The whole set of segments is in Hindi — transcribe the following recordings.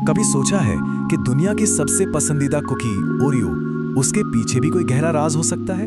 कभी सोचा है कि दुनिया की सबसे पसंदीदा कुकी ओरियो, उसके पीछे भी कोई गहरा राज हो सकता है?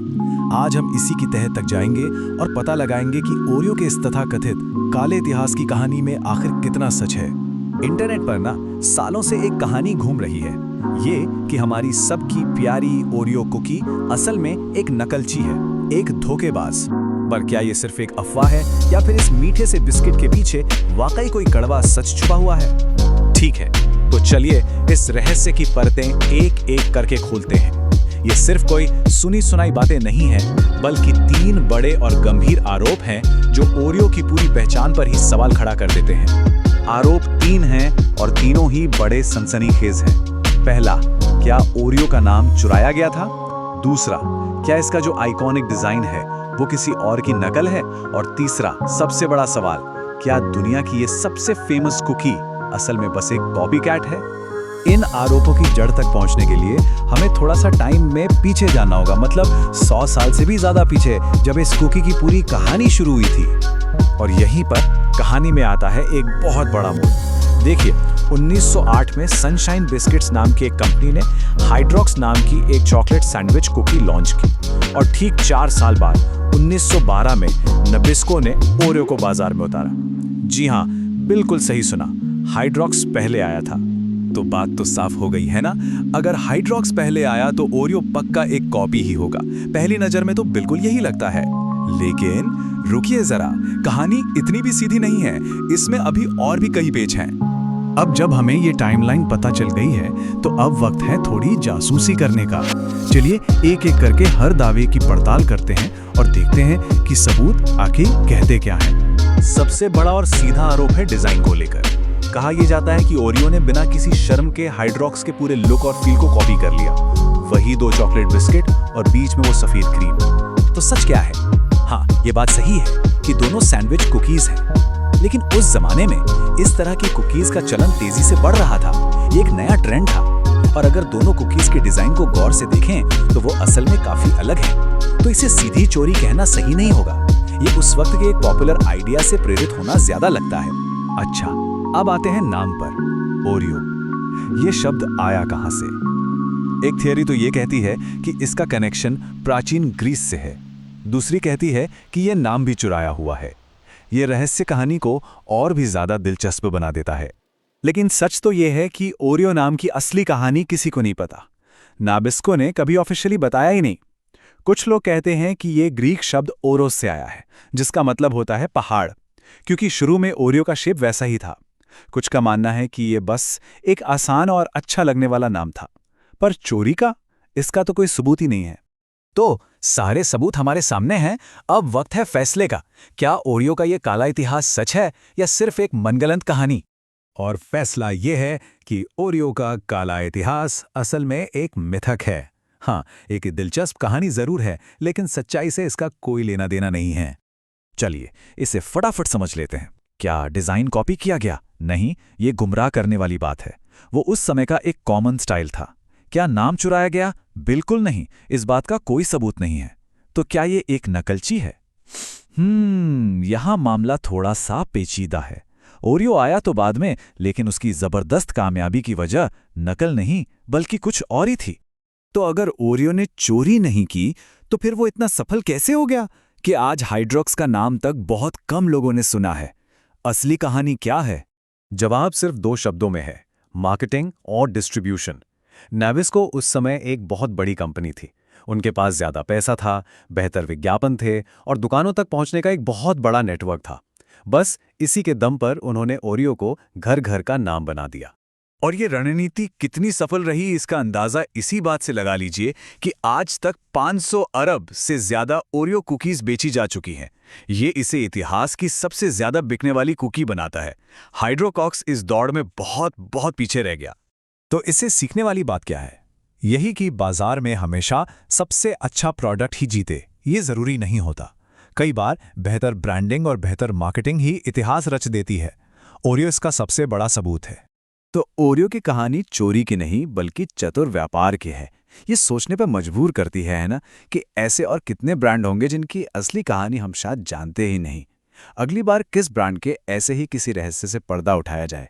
आज हम इसी की तह तक जाएंगे और पता लगाएंगे कि ओरियो के इस तथाकथित काले इतिहास की कहानी में आखिर कितना सच है। इंटरनेट पर ना सालों से एक कहानी घूम रही है, ये कि हमारी सबकी प्यारी ओरियो कुकी असल में एक नकलची है, एक धोखेबाज। पर क्या ये सिर्फ एक अफवाह है या फिर इस मीठे से बिस्किट के पीछे वाकई कोई कड़वा सच छुपा हुआ है? ठीक है, तो चलिए इस रहस्य की परतें एक एक करके खोलते हैं। ये सिर्फ कोई सुनी सुनाई बातें नहीं हैं, बल्कि 3 बड़े और गंभीर आरोप हैं जो ओरियो की पूरी पहचान पर ही सवाल खड़ा कर देते हैं। आरोप 3 हैं और तीनों ही बड़े सनसनीखेज हैं। पहला, क्या ओरियो का नाम चुराया गया था? दूसरा, क्या इसका जो आइकॉनिक डिजाइन है वो किसी और की नकल है? और तीसरा, सबसे बड़ा सवाल, क्या दुनिया की ये सबसे फेमस कुकी असल में बस एक कॉपीकैट है? इन आरोपों की जड़ तक पहुंचने के लिए हमें थोड़ा सा टाइम में पीछे जाना होगा, मतलब 100 साल से भी ज्यादा पीछे, जब इस कुकी की पूरी कहानी शुरू हुई थी। और यहीं पर कहानी में आता है एक बहुत बड़ा मोड़। देखिए, 1908 में सनशाइन बिस्किट्स नाम की एक कंपनी ने हाइड्रॉक्स नाम की एक चॉकलेट सैंडविच कुकी लॉन्च की, और ठीक 4 साल बाद 1912 में नबिस्को ने ओरियो को बाजार में उतारा। जी हाँ, बिल्कुल सही सुना, हाइड्रॉक्स पहले आया था। तो बात तो साफ हो गई है ना? अगर हाइड्रॉक्स पहले आया तो ओरियो पक्का एक कॉपी ही होगा। पहली नजर में तो बिल्कुल यही लगता है। लेकिन रुकिए जरा, कहानी इतनी भी सीधी नहीं है, इसमें अभी और भी कई पेच हैं। अब जब हमें ये टाइमलाइन पता चल गई है, तो अब वक्त है थोड़ी जासूसी करने का। चलिए एक एक करके हर दावे की पड़ताल करते हैं और देखते हैं कि सबूत आखिर कहते क्या हैं। सबसे बड़ा और सीधा आरोप है डिजाइन को लेकर। कहा यह जाता है कि ओरियो ने बिना किसी शर्म के हाइड्रॉक्स के पूरे लुक और फील को कॉपी कर लिया। वही 2 चॉकलेट बिस्किट और बीच में वो सफेद क्रीम। तो सच क्या है? हाँ, ये बात सही है कि दोनों सैंडविच कुकीज हैं, लेकिन उस जमाने में इस तरह की कुकीज का चलन तेजी से बढ़ रहा था। ये एक नया ट्रेंड था, और अगर दोनों कुकीज के डिजाइन को गौर से देखें तो वो असल में काफी अलग है। तो इसे सीधी चोरी कहना सही नहीं होगा। ये उस वक्त के एक पॉपुलर आइडिया से प्रेरित होना ज्यादा लगता है। अच्छा, अब आते हैं नाम पर, ओरियो। ये शब्द आया कहां से? एक थियरी तो ये कहती है कि इसका कनेक्शन प्राचीन ग्रीस से है। दूसरी कहती है कि यह नाम भी चुराया हुआ है। यह रहस्य कहानी को और भी ज्यादा दिलचस्प बना देता है। लेकिन सच तो यह है कि ओरियो नाम की असली कहानी किसी को नहीं पता। नाबिस्को ने कभी ऑफिशियली बताया ही नहीं। कुछ लोग कहते हैं कि यह ग्रीक शब्द ओरोस से आया है, जिसका मतलब होता है पहाड़, क्योंकि शुरू में ओरियो का शेप वैसा ही था। कुछ का मानना है कि यह बस एक आसान और अच्छा लगने वाला नाम था, पर चोरी का इसका तो कोई सबूत ही नहीं है। तो सारे सबूत हमारे सामने हैं। अब वक्त है फैसले का। क्या ओरियो का यह काला इतिहास सच है या सिर्फ एक मनगढ़ंत कहानी? और फैसला यह है कि ओरियो का काला इतिहास असल में एक मिथक है। हाँ, एक दिलचस्प कहानी जरूर है, लेकिन सच्चाई से इसका कोई लेना देना नहीं है। चलिए इसे फटाफट समझ लेते हैं। क्या डिजाइन कॉपी किया गया? नहीं, ये गुमराह करने वाली बात है। वो उस समय का एक कॉमन स्टाइल था। क्या नाम चुराया गया? बिल्कुल नहीं, इस बात का कोई सबूत नहीं है। तो क्या ये एक नकलची है? यहां मामला थोड़ा सा पेचीदा है। ओरियो आया तो बाद में, लेकिन उसकी जबरदस्त कामयाबी की वजह नकल नहीं बल्कि कुछ और ही थी। तो अगर ओरियो ने चोरी नहीं की, तो फिर वो इतना सफल कैसे हो गया कि आज हाइड्रॉक्स का नाम तक बहुत कम लोगों ने सुना है? असली कहानी क्या है? जवाब सिर्फ 2 शब्दों में है, मार्केटिंग और डिस्ट्रीब्यूशन। नाबिस्को उस समय एक बहुत बड़ी कंपनी थी। उनके पास ज्यादा पैसा था, बेहतर विज्ञापन थे और दुकानों तक पहुंचने का एक बहुत बड़ा नेटवर्क था। बस इसी के दम पर उन्होंने ओरियो को घर घर का नाम बना दिया। और ये रणनीति कितनी सफल रही, इसका अंदाजा इसी बात से लगा लीजिए कि आज तक 500 अरब से ज्यादा ओरियो कुकीज बेची जा चुकी हैं। ये इसे इतिहास की सबसे ज्यादा बिकने वाली कुकी बनाता है। हाइड्रोकॉक्स इस दौड़ में बहुत बहुत पीछे रह गया। तो इससे सीखने वाली बात क्या है? यही कि बाजार में हमेशा सबसे अच्छा प्रोडक्ट ही जीते, ये जरूरी नहीं होता। कई बार बेहतर ब्रांडिंग और बेहतर मार्केटिंग ही इतिहास रच देती है। ओरियो इसका सबसे बड़ा सबूत है। तो ओरियो की कहानी चोरी की नहीं बल्कि चतुर व्यापार की है। ये सोचने पर मजबूर करती है ना, कि ऐसे और कितने ब्रांड होंगे जिनकी असली कहानी हम शायद जानते ही नहीं। अगली बार किस ब्रांड के ऐसे ही किसी रहस्य से पर्दा उठाया जाए?